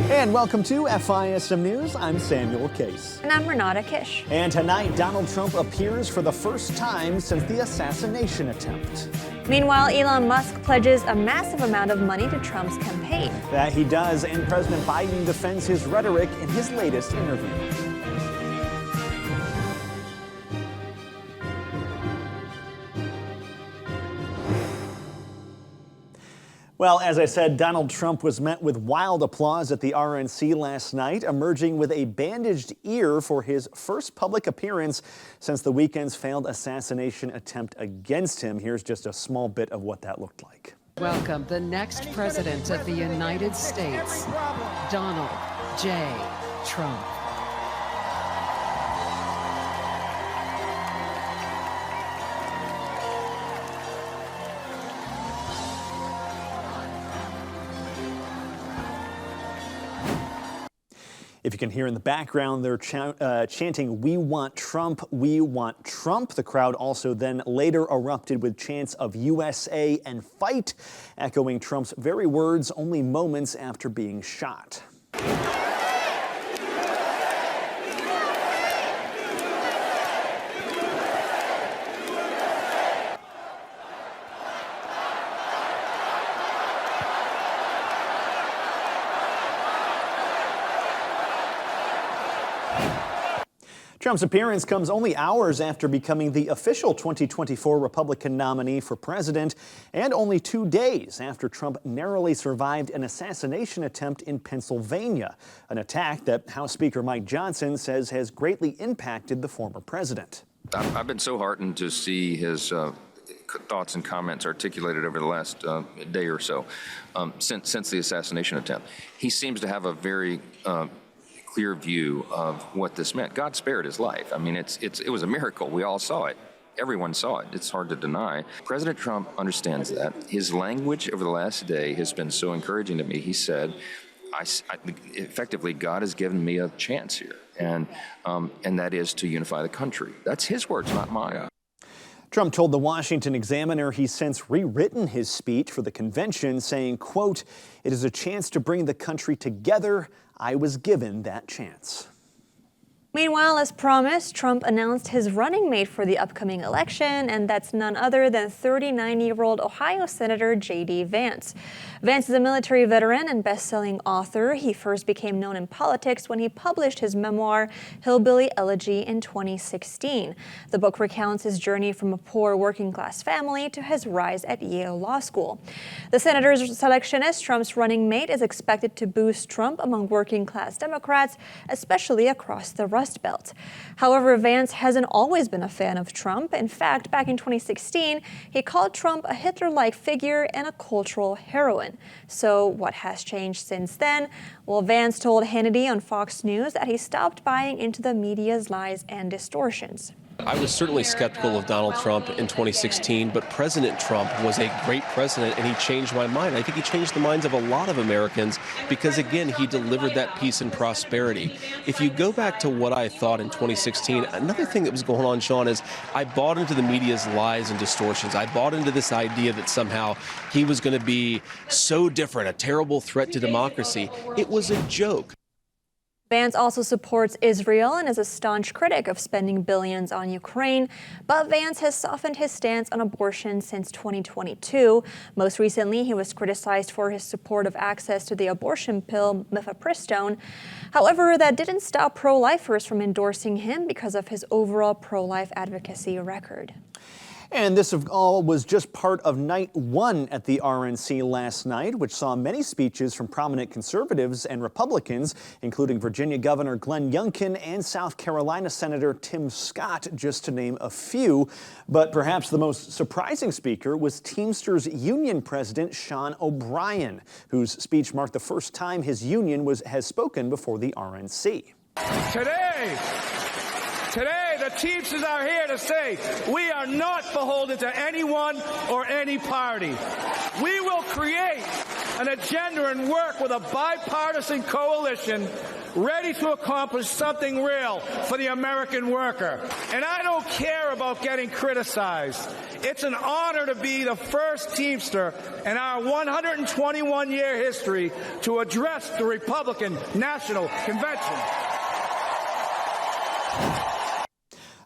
And welcome to FISM News. I'm Samuel Case. And I'm Renata Kiss. And tonight, Donald Trump appears for the first time since the assassination attempt. Meanwhile, Elon Musk pledges a massive amount of money to Trump's campaign. That he does, and President Biden defends his rhetoric in his latest interview. Well, as I said, Donald Trump was met with wild applause at the RNC last night, emerging with a bandaged ear for his first public appearance since the weekend's failed assassination attempt against him. Here's just a small bit of what that looked like. Welcome the next president of the United States, Donald J. Trump. If you can hear in the background, they're chanting, "We want Trump, we want Trump." The crowd also then later erupted with chants of USA and fight, echoing Trump's very words only moments after being shot. Trump's appearance comes only hours after becoming the official 2024 Republican nominee for president, and only 2 days after Trump narrowly survived an assassination attempt in Pennsylvania, an attack that House Speaker Mike Johnson says has greatly impacted the former president. I've been so heartened to see his thoughts and comments articulated over the last day or so since the assassination attempt. He seems to have a very clear view of what this meant. God spared his life. I mean, it was a miracle. We all saw it. Everyone saw it. It's hard to deny. President Trump understands that. His language over the last day has been so encouraging to me. He said, effectively, God has given me a chance here, and that is to unify the country. That's his words, not mine. Trump told the Washington Examiner he's since rewritten his speech for the convention, saying, quote, "It is a chance to bring the country together. I was given that chance." Meanwhile, as promised, Trump announced his running mate for the upcoming election, and that's none other than 39-year-old Ohio Senator J.D. Vance. Vance is a military veteran and best-selling author. He first became known in politics when he published his memoir, Hillbilly Elegy, in 2016. The book recounts his journey from a poor working-class family to his rise at Yale Law School. The senator's selection as Trump's running mate is expected to boost Trump among working-class Democrats, especially across the Rust Belt. However, Vance hasn't always been a fan of Trump. In fact, back in 2016, he called Trump a Hitler-like figure and a cultural heroine. So what has changed since then? Well, Vance told Hannity on Fox News that he stopped buying into the media's lies and distortions. I was certainly skeptical of Donald Trump in 2016, but President Trump was a great president, and he changed my mind. I think he changed the minds of a lot of Americans because, again, he delivered that peace and prosperity. If you go back to what I thought in 2016, another thing that was going on, Sean, is I bought into the media's lies and distortions. I bought into this idea that somehow he was going to be so different, a terrible threat to democracy. It was a joke. Vance also supports Israel and is a staunch critic of spending billions on Ukraine, but Vance has softened his stance on abortion since 2022. Most recently, he was criticized for his support of access to the abortion pill mifepristone. However, that didn't stop pro-lifers from endorsing him because of his overall pro-life advocacy record. And this all was just part of night one at the RNC last night, which saw many speeches from prominent conservatives and Republicans, including Virginia Governor Glenn Youngkin and South Carolina Senator Tim Scott, just to name a few. But perhaps the most surprising speaker was Teamsters Union President Sean O'Brien, whose speech marked the first time his union has spoken before the RNC. Today, the Teamsters are here to say we are not beholden to anyone or any party. We will create an agenda and work with a bipartisan coalition ready to accomplish something real for the American worker. And I don't care about getting criticized. It's an honor to be the first Teamster in our 121-year history to address the Republican National Convention.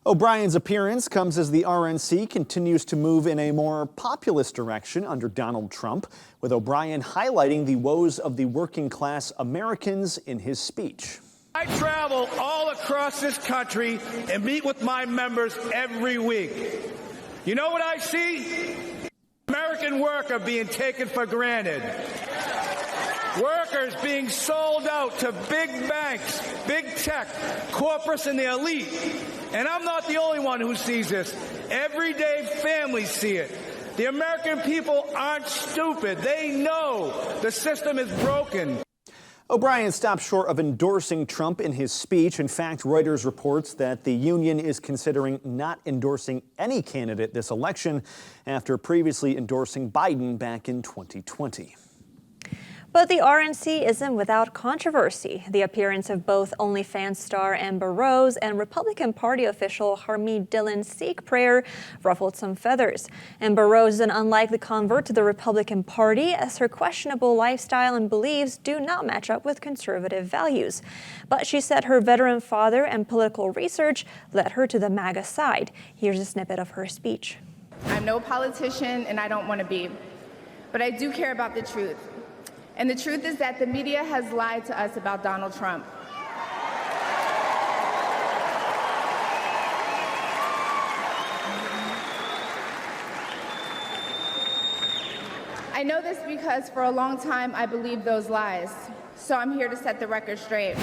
O'Brien's appearance comes as the RNC continues to move in a more populist direction under Donald Trump, with O'Brien highlighting the woes of the working class Americans in his speech. I travel all across this country and meet with my members every week. You know what I see? American worker being taken for granted. Workers being sold out to big banks, big tech, corporates, and the elite. And I'm not the only one who sees this. Everyday families see it. The American people aren't stupid. They know the system is broken. O'Brien stopped short of endorsing Trump in his speech. In fact, Reuters reports that the union is considering not endorsing any candidate this election after previously endorsing Biden back in 2020. But the RNC isn't without controversy. The appearance of both OnlyFans star Amber Rose and Republican Party official Harmeet Dillon's Sikh prayer ruffled some feathers. Amber Rose is an unlikely convert to the Republican Party, as her questionable lifestyle and beliefs do not match up with conservative values. But she said her veteran father and political research led her to the MAGA side. Here's a snippet of her speech. I'm no politician, and I don't want to be. But I do care about the truth. And the truth is that the media has lied to us about Donald Trump. I know this because for a long time I believed those lies. So I'm here to set the record straight.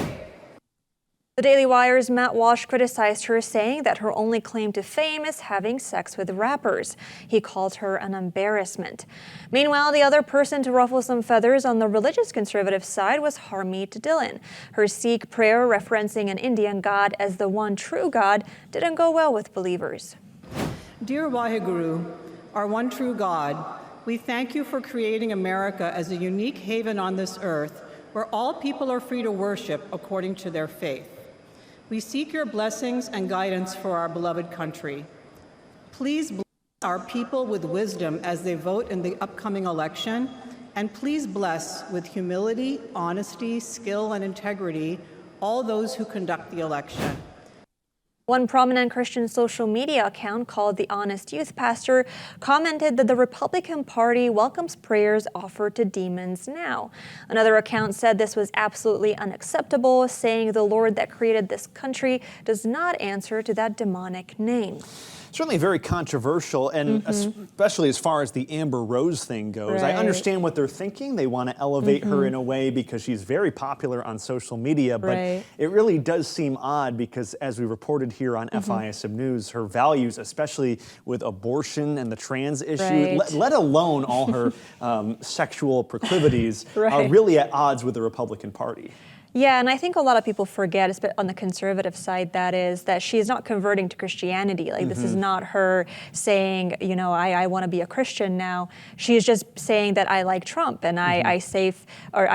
The Daily Wire's Matt Walsh criticized her, saying that her only claim to fame is having sex with rappers. He called her an embarrassment. Meanwhile, the other person to ruffle some feathers on the religious conservative side was Harmeet Dillon. Her Sikh prayer, referencing an Indian god as the one true God, didn't go well with believers. Dear Waheguru, our one true God, we thank you for creating America as a unique haven on this earth where all people are free to worship according to their faith. We seek your blessings and guidance for our beloved country. Please bless our people with wisdom as they vote in the upcoming election, and please bless with humility, honesty, skill, and integrity all those who conduct the election. One prominent Christian social media account called The Honest Youth Pastor commented that the Republican Party welcomes prayers offered to demons now. Another account said this was absolutely unacceptable, saying the Lord that created this country does not answer to that demonic name. Certainly very controversial, and especially as far as the Amber Rose thing goes. Right. I understand what they're thinking. They want to elevate her in a way because she's very popular on social media, but it really does seem odd because, as we reported here on FISM News, her values, especially with abortion and the trans issue, let alone all her sexual proclivities, are really at odds with the Republican Party. Yeah, and I think a lot of people forget, especially on the conservative side, that she is not converting to Christianity. Like, this is not her saying, you know, I want to be a Christian now. She is just saying that I like Trump and I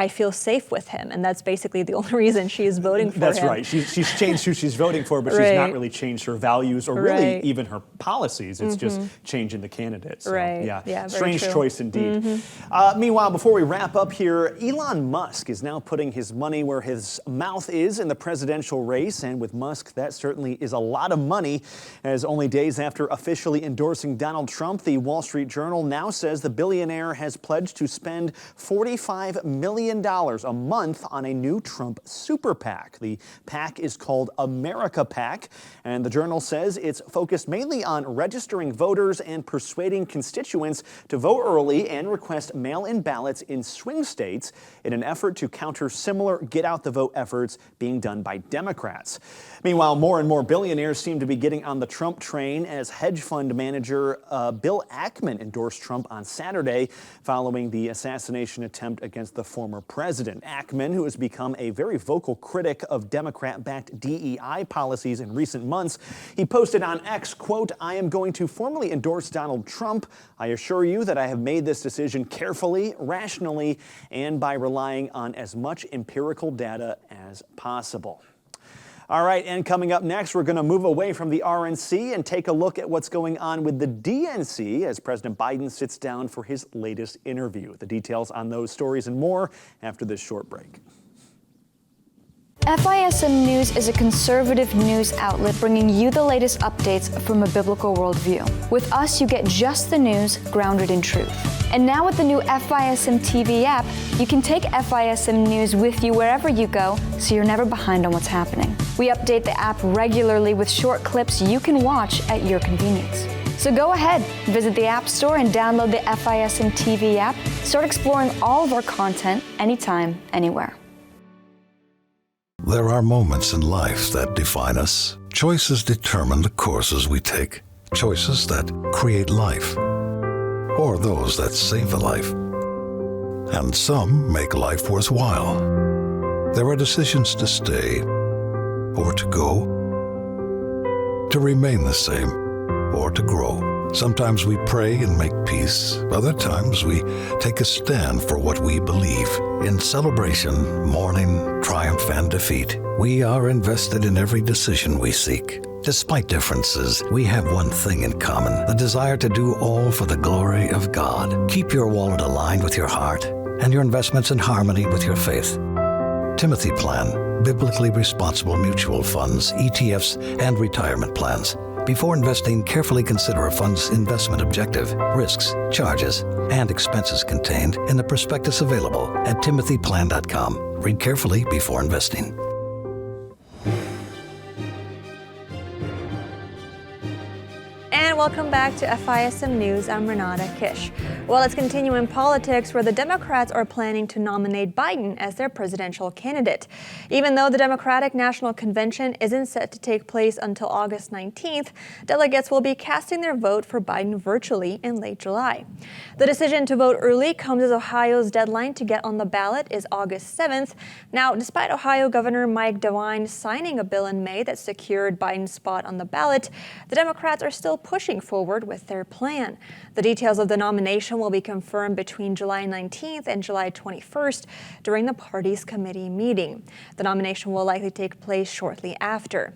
feel safe with him, and that's basically the only reason she is voting for him. That's right. She's changed who she's voting for, but she's not really changed her values or really even her policies. It's just changing the candidate. So, yeah, strange choice indeed. Meanwhile, before we wrap up here, Elon Musk is now putting his money where his mouth is in the presidential race, and with Musk, that certainly is a lot of money. As only days after officially endorsing Donald Trump, the Wall Street Journal now says the billionaire has pledged to spend $45 million a month on a new Trump super PAC. The PAC is called America PAC, and the Journal says it's focused mainly on registering voters and persuading constituents to vote early and request mail-in ballots in swing states in an effort to counter similar get-out out the vote efforts being done by Democrats. Meanwhile, more and more billionaires seem to be getting on the Trump train as hedge fund manager Bill Ackman endorsed Trump on Saturday following the assassination attempt against the former president. Ackman, who has become a very vocal critic of Democrat-backed DEI policies in recent months, he posted on X, quote, "I am going to formally endorse Donald Trump. I assure you that I have made this decision carefully, rationally, and by relying on as much empirical data as possible." All right, and coming up next, we're going to move away from the RNC and take a look at what's going on with the DNC as President Biden sits down for his latest interview. The details on those stories and more after this short break. FISM News is a conservative news outlet bringing you the latest updates from a biblical worldview. With us, you get just the news grounded in truth. And now with the new FISM TV app, you can take FISM News with you wherever you go, so you're never behind on what's happening. We update the app regularly with short clips you can watch at your convenience. So go ahead, visit the App Store and download the FISM TV app. Start exploring all of our content anytime, anywhere. There are moments in life that define us. Choices determine the courses we take. Choices that create life, or those that save a life. And some make life worthwhile. There are decisions to stay, or to go, to remain the same, or to grow. Sometimes we pray and make peace. Other times we take a stand for what we believe. In celebration, mourning, triumph, and defeat, we are invested in every decision we seek. Despite differences, we have one thing in common: the desire to do all for the glory of God. Keep your wallet aligned with your heart and your investments in harmony with your faith. Timothy Plan, biblically responsible mutual funds, ETFs, and retirement plans. Before investing, carefully consider a fund's investment objective, risks, charges, and expenses contained in the prospectus available at timothyplan.com. Read carefully before investing. And welcome back to FISM News. I'm Renata Kiss. Well, let's continue in politics, where the Democrats are planning to nominate Biden as their presidential candidate. Even though the Democratic National Convention isn't set to take place until August 19th, delegates will be casting their vote for Biden virtually in late July. The decision to vote early comes as Ohio's deadline to get on the ballot is August 7th. Now, despite Ohio Governor Mike DeWine signing a bill in May that secured Biden's spot on the ballot, the Democrats are still pushing forward with their plan. The details of the nomination will be confirmed between July 19th and July 21st during the party's committee meeting. The nomination will likely take place shortly after.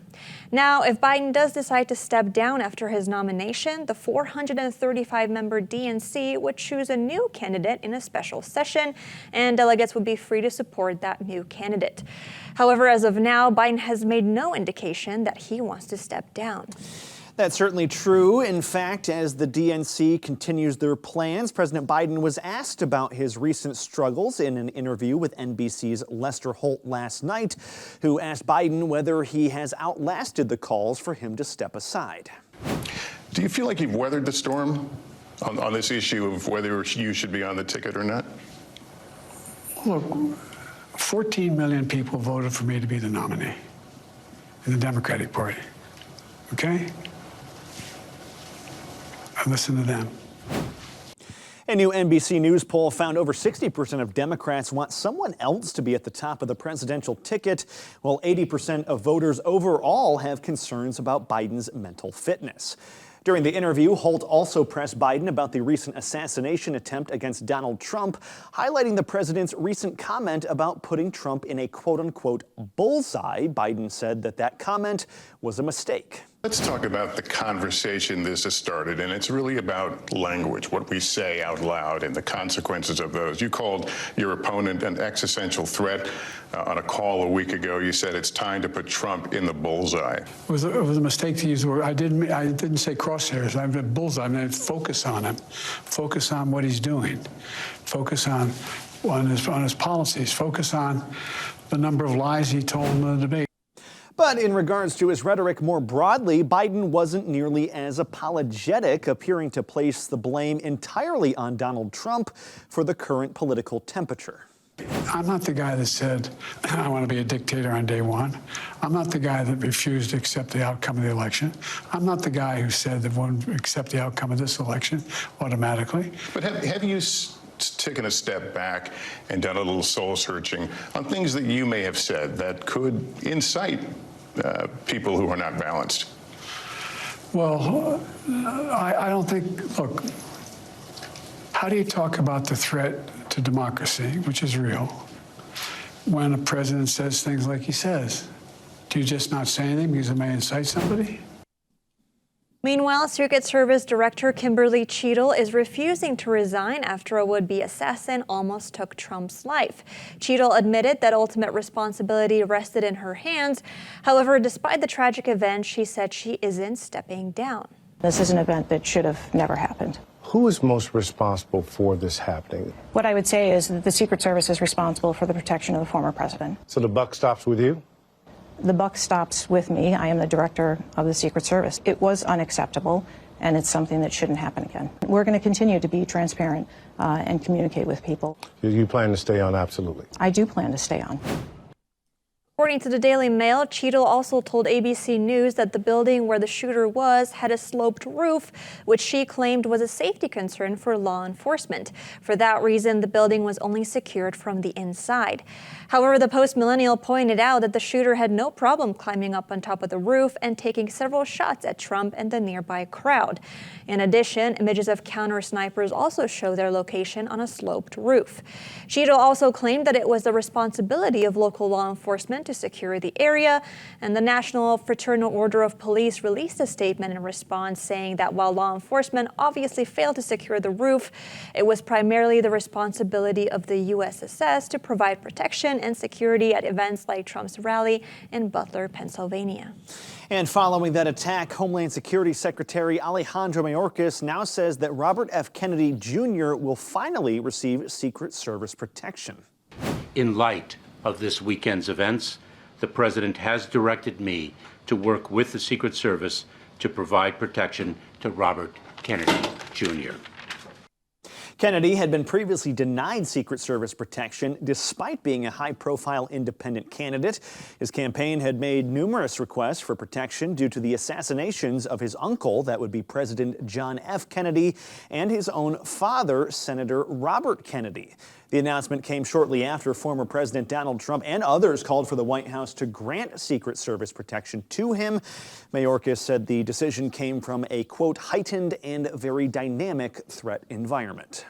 Now, if Biden does decide to step down after his nomination, the 435-member DNC would choose a new candidate in a special session, and delegates would be free to support that new candidate. However, as of now, Biden has made no indication that he wants to step down. That's certainly true. In fact, as the DNC continues their plans, President Biden was asked about his recent struggles in an interview with NBC's Lester Holt last night, who asked Biden whether he has outlasted the calls for him to step aside. Do you feel like you've weathered the storm on this issue of whether you should be on the ticket or not? Look, 14 million people voted for me to be the nominee in the Democratic Party, okay? I listen to them. A new NBC News poll found over 60% of Democrats want someone else to be at the top of the presidential ticket, while 80% of voters overall have concerns about Biden's mental fitness. During the interview, Holt also pressed Biden about the recent assassination attempt against Donald Trump, highlighting the president's recent comment about putting Trump in a quote-unquote bullseye. Biden said that comment was a mistake. Let's talk about the conversation this has started, and it's really about language, what we say out loud and the consequences of those. You called your opponent an existential threat. On a call a week ago, you said it's time to put Trump in the bullseye. It was a mistake to use the word. I didn't say crosshairs. I meant bullseye. I meant focus on him. Focus on what he's doing. Focus on his policies. Focus on the number of lies he told in the debate. But in regards to his rhetoric more broadly, Biden wasn't nearly as apologetic, appearing to place the blame entirely on Donald Trump for the current political temperature. I'm not the guy that said, I want to be a dictator on day one. I'm not the guy that refused to accept the outcome of the election. I'm not the guy who said that won't accept the outcome of this election automatically. But have you taken a step back and done a little soul searching on things that you may have said that could incite people who are not balanced? Well, I don't think, look, how do you talk about the threat to democracy, which is real, when a president says things like he says? Do you just not say anything because it may incite somebody? Meanwhile, Secret Service Director Kimberly Cheadle is refusing to resign after a would-be assassin almost took Trump's life. Cheadle admitted that ultimate responsibility rested in her hands. However, despite the tragic event, she said she isn't stepping down. This is an event that should have never happened. Who is most responsible for this happening? What I would say is that the Secret Service is responsible for the protection of the former president. So the buck stops with you? The buck stops with me. I am the director of the Secret Service. It was unacceptable, and it's something that shouldn't happen again. We're going to continue to be transparent and communicate with people. You plan to stay on, absolutely? I do plan to stay on. According to the Daily Mail, Cheadle also told ABC News that the building where the shooter was had a sloped roof, which she claimed was a safety concern for law enforcement. For that reason, the building was only secured from the inside. However, the post-millennial pointed out that the shooter had no problem climbing up on top of the roof and taking several shots at Trump and the nearby crowd. In addition, images of counter-snipers also show their location on a sloped roof. Cheadle also claimed that it was the responsibility of local law enforcement to secure the area, and the National Fraternal Order of Police released a statement in response saying that while law enforcement obviously failed to secure the roof, it was primarily the responsibility of the USSS to provide protection and security at events like Trump's rally in Butler, Pennsylvania. And following that attack, Homeland Security Secretary Alejandro Mayorkas now says that Robert F. Kennedy Jr. will finally receive Secret Service protection. In light of this weekend's events, the President has directed me to work with the Secret Service to provide protection to Robert Kennedy Jr. Kennedy had been previously denied Secret Service protection despite being a high-profile independent candidate. His campaign had made numerous requests for protection due to the assassinations of his uncle, that would be President John F. Kennedy, and his own father, Senator Robert Kennedy. The announcement came shortly after former President Donald Trump and others called for the White House to grant Secret Service protection to him. Mayorkas said the decision came from a, quote, heightened and very dynamic threat environment.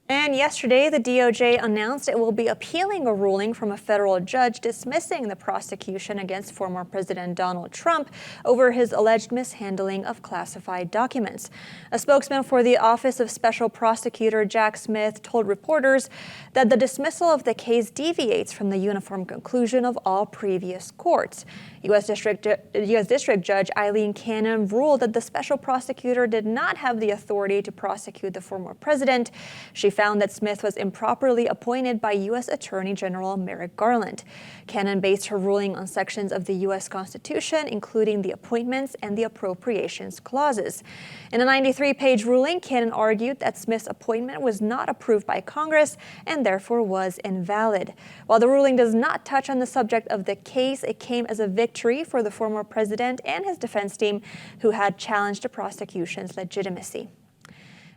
And yesterday, the DOJ announced it will be appealing a ruling from a federal judge dismissing the prosecution against former President Donald Trump over his alleged mishandling of classified documents. A spokesman for the Office of Special Prosecutor Jack Smith told reporters that the dismissal of the case deviates from the uniform conclusion of all previous courts. U.S. District Judge Eileen Cannon ruled that the special prosecutor did not have the authority to prosecute the former president. She found that Smith was improperly appointed by U.S. Attorney General Merrick Garland. Cannon based her ruling on sections of the U.S. Constitution, including the appointments and the appropriations clauses. In a 93-page ruling, Cannon argued that Smith's appointment was not approved by Congress and therefore was invalid. While the ruling does not touch on the subject of the case, it came as a victory for the former president and his defense team, who had challenged the prosecution's legitimacy.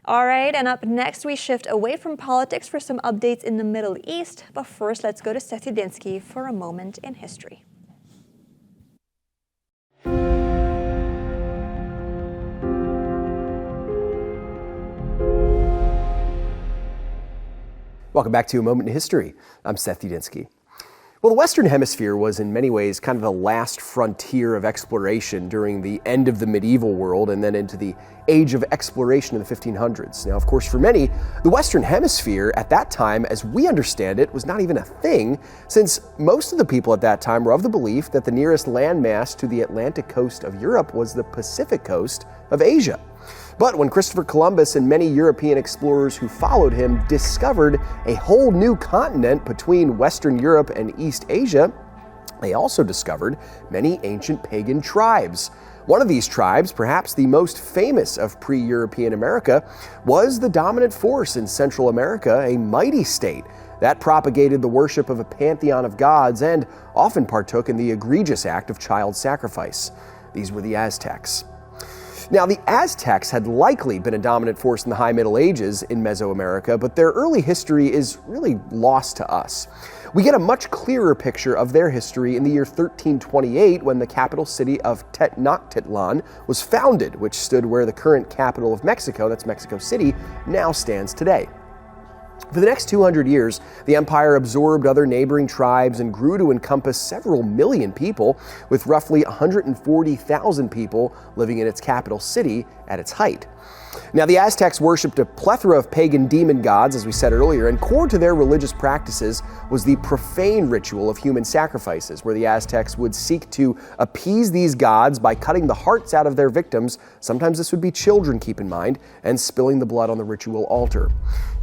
All right, and up next, we shift away from politics for some updates in the Middle East. But first, let's go to Seth Udinsky for a moment in history. Welcome back to A Moment in History. I'm Seth Udinsky. Well, the Western Hemisphere was in many ways kind of the last frontier of exploration during the end of the medieval world and then into the age of exploration in the 1500s. Now, of course, for many, the Western Hemisphere at that time, as we understand it, was not even a thing, since most of the people at that time were of the belief that the nearest landmass to the Atlantic coast of Europe was the Pacific coast of Asia. But when Christopher Columbus and many European explorers who followed him discovered a whole new continent between Western Europe and East Asia, they also discovered many ancient pagan tribes. One of these tribes, perhaps the most famous of pre-European America, was the dominant force in Central America, a mighty state that propagated the worship of a pantheon of gods and often partook in the egregious act of child sacrifice. These were the Aztecs. Now, the Aztecs had likely been a dominant force in the High Middle Ages in Mesoamerica, but their early history is really lost to us. We get a much clearer picture of their history in the year 1328 when the capital city of Tenochtitlan was founded, which stood where the current capital of Mexico, that's Mexico City, now stands today. For the next 200 years, the empire absorbed other neighboring tribes and grew to encompass several million people, with roughly 140,000 people living in its capital city at its height. Now, the Aztecs worshipped a plethora of pagan demon gods, as we said earlier, and core to their religious practices was the profane ritual of human sacrifices, where the Aztecs would seek to appease these gods by cutting the hearts out of their victims, sometimes this would be children, keep in mind, and spilling the blood on the ritual altar.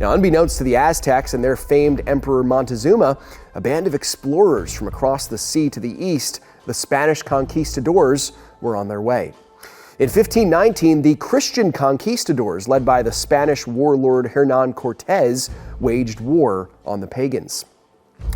Now, unbeknownst to the Aztecs and their famed Emperor Montezuma, a band of explorers from across the sea to the east, the Spanish conquistadors, were on their way. In 1519, the Christian conquistadors, led by the Spanish warlord Hernán Cortés, waged war on the pagans.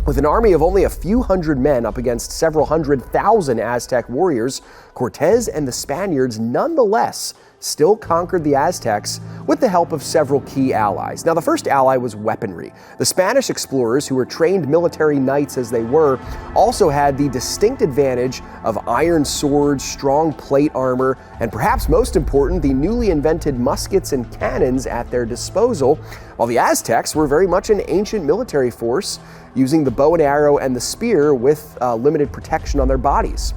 With an army of only a few hundred men up against several 100,000 Aztec warriors, Cortés and the Spaniards nonetheless still conquered the Aztecs with the help of several key allies. Now, the first ally was weaponry. The Spanish explorers, who were trained military knights as they were, also had the distinct advantage of iron swords, strong plate armor, and perhaps most important, the newly invented muskets and cannons at their disposal, while the Aztecs were very much an ancient military force, using the bow and arrow and the spear with limited protection on their bodies.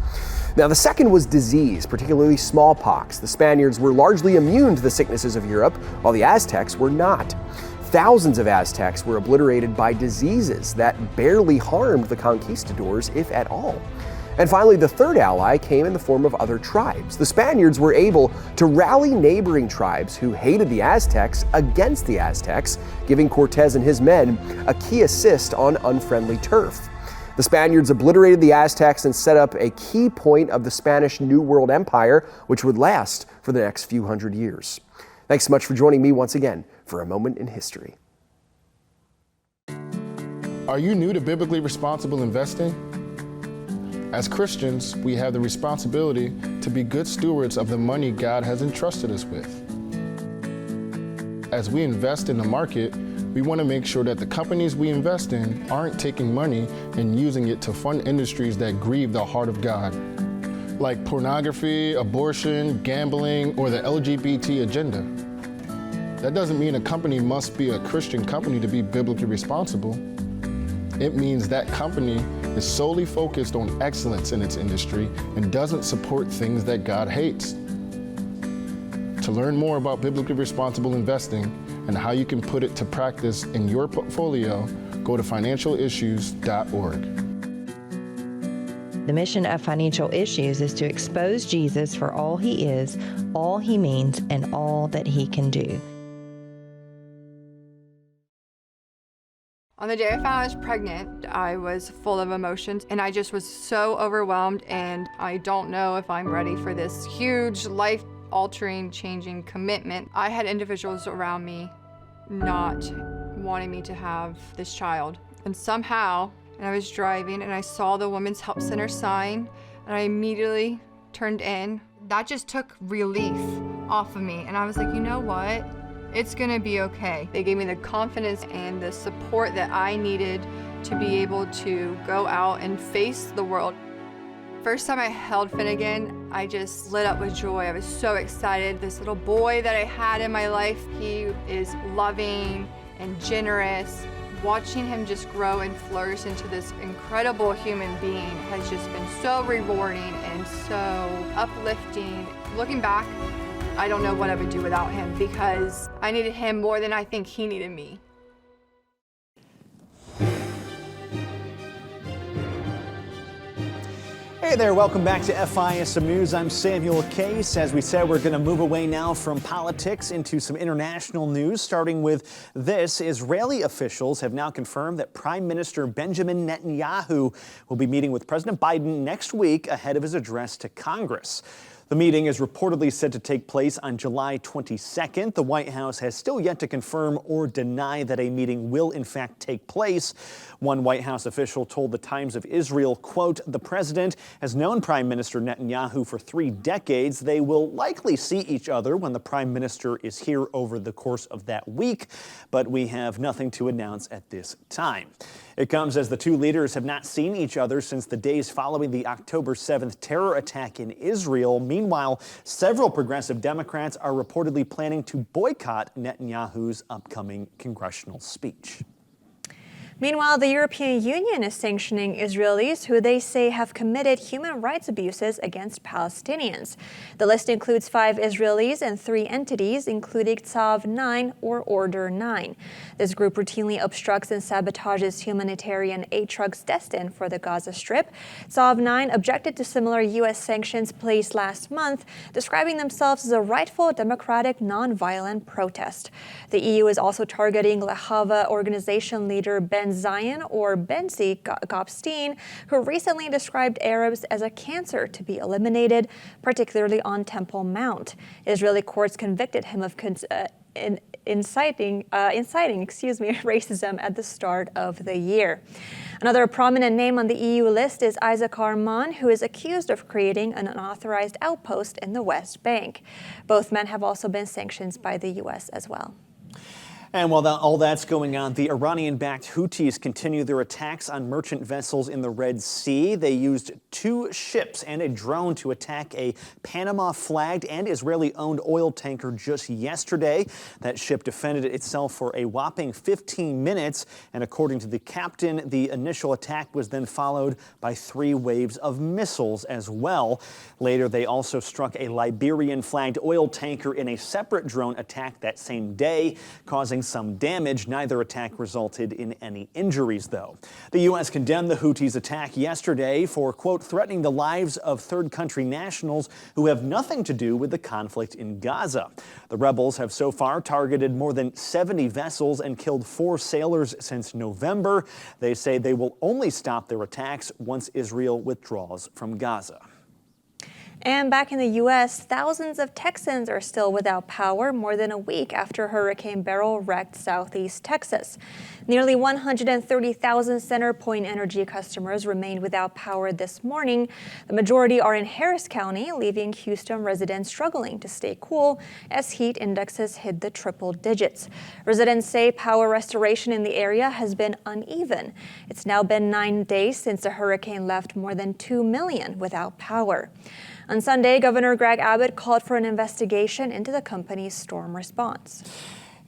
Now, the second was disease, particularly smallpox. The Spaniards were largely immune to the sicknesses of Europe, while the Aztecs were not. Thousands of Aztecs were obliterated by diseases that barely harmed the conquistadors, if at all. And finally, the third ally came in the form of other tribes. The Spaniards were able to rally neighboring tribes who hated the Aztecs against the Aztecs, giving Cortés and his men a key assist on unfriendly turf. The Spaniards obliterated the Aztecs and set up a key point of the Spanish New World Empire, which would last for the next few hundred years. Thanks so much for joining me once again for a moment in history. Are you new to biblically responsible investing? As Christians, we have the responsibility to be good stewards of the money God has entrusted us with. As we invest in the market, we want to make sure that the companies we invest in aren't taking money and using it to fund industries that grieve the heart of God, like pornography, abortion, gambling, or the LGBT agenda. That doesn't mean a company must be a Christian company to be biblically responsible. It means that company is solely focused on excellence in its industry and doesn't support things that God hates. To learn more about biblically responsible investing and how you can put it to practice in your portfolio, go to financialissues.org. The mission of Financial Issues is to expose Jesus for all he is, all he means, and all that he can do. On the day I found I was pregnant, I was full of emotions and I just was so overwhelmed, and I don't know if I'm ready for this huge life-altering, changing commitment. I had individuals around me not wanting me to have this child. And somehow, and I was driving and I saw the Women's Help Center sign and I immediately turned in. That just took relief off of me. And I was like, you know what? It's gonna be okay. They gave me the confidence and the support that I needed to be able to go out and face the world. First time I held Finnegan, I just lit up with joy. I was so excited. This little boy that I had in my life, he is loving and generous. Watching him just grow and flourish into this incredible human being has just been so rewarding and so uplifting. Looking back, I don't know what I would do without him, because I needed him more than I think he needed me. Hey there, welcome back to FISM News. I'm Samuel Case. As we said, we're going to move away now from politics into some international news, starting with this. Israeli officials have now confirmed that Prime Minister Benjamin Netanyahu will be meeting with President Biden next week ahead of his address to Congress. The meeting is reportedly set to take place on July 22nd. The White House has still yet to confirm or deny that a meeting will in fact take place. One White House official told the Times of Israel, quote, "The president has known Prime Minister Netanyahu for 3 decades. They will likely see each other when the prime minister is here over the course of that week, but we have nothing to announce at this time." It comes as the two leaders have not seen each other since the days following the October 7th terror attack in Israel. Meanwhile, several progressive Democrats are reportedly planning to boycott Netanyahu's upcoming congressional speech. Meanwhile, the European Union is sanctioning Israelis who they say have committed human rights abuses against Palestinians. The list includes 5 Israelis and 3 entities, including Tzav 9 or Order 9. This group routinely obstructs and sabotages humanitarian aid trucks destined for the Gaza Strip. Tzav 9 objected to similar U.S. sanctions placed last month, describing themselves as a rightful, democratic, non-violent protest. The EU is also targeting Lahava organization leader Ben Zion or Benzi Gopstein, who recently described Arabs as a cancer to be eliminated, particularly on Temple Mount. Israeli courts convicted him of inciting racism at the start of the year. Another prominent name on the EU list is Isaac Arman, who is accused of creating an unauthorized outpost in the West Bank. Both men have also been sanctioned by the U.S. as well. And while all that's going on, the Iranian-backed Houthis continue their attacks on merchant vessels in the Red Sea. They used 2 ships and a drone to attack a Panama-flagged and Israeli-owned oil tanker just yesterday. That ship defended itself for a whopping 15 minutes, and according to the captain, the initial attack was then followed by 3 waves of missiles as well. Later, they also struck a Liberian-flagged oil tanker in a separate drone attack that same day, causing some damage. Neither attack resulted in any injuries, though. The U.S. condemned the Houthis' attack yesterday for, quote, threatening the lives of third country nationals who have nothing to do with the conflict in Gaza. The rebels have so far targeted more than 70 vessels and killed 4 sailors since November. They say they will only stop their attacks once Israel withdraws from Gaza. And back in the U.S., thousands of Texans are still without power more than a week after Hurricane Beryl wrecked southeast Texas. Nearly 130,000 CenterPoint Energy customers remained without power this morning. The majority are in Harris County, leaving Houston residents struggling to stay cool as heat indexes hit the triple digits. Residents say power restoration in the area has been uneven. It's now been 9 days since the hurricane left more than 2 million without power. On Sunday, Governor Greg Abbott called for an investigation into the company's storm response.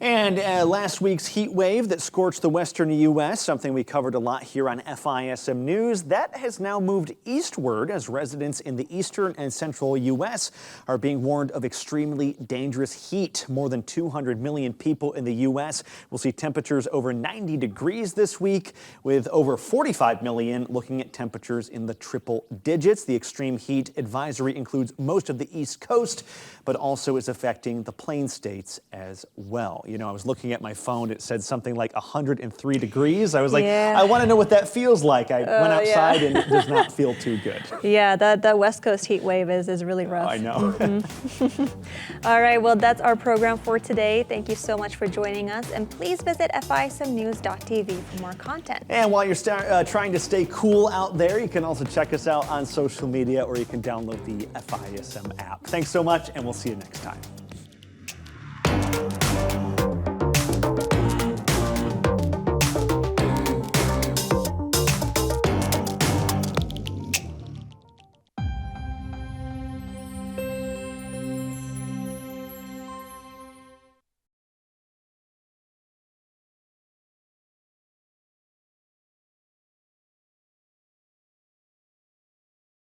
And last week's heat wave that scorched the western U.S., something we covered a lot here on FISM News, that has now moved eastward as residents in the eastern and central U.S. are being warned of extremely dangerous heat. More than 200 million people in the U.S. will see temperatures over 90 degrees this week, with over 45 million looking at temperatures in the triple digits. The extreme heat advisory includes most of the East Coast, but also is affecting the Plain States as well. You know, I was looking at my phone. It said something like 103 degrees. I was like, I want to know what that feels like. I went outside and it does not feel too good. Yeah, the West Coast heat wave is really rough. I know. All right, well, that's our program for today. Thank you so much for joining us. And please visit FISMnews.tv for more content. And while you're trying to stay cool out there, you can also check us out on social media, or you can download the FISM app. Thanks so much, and we'll see you next time.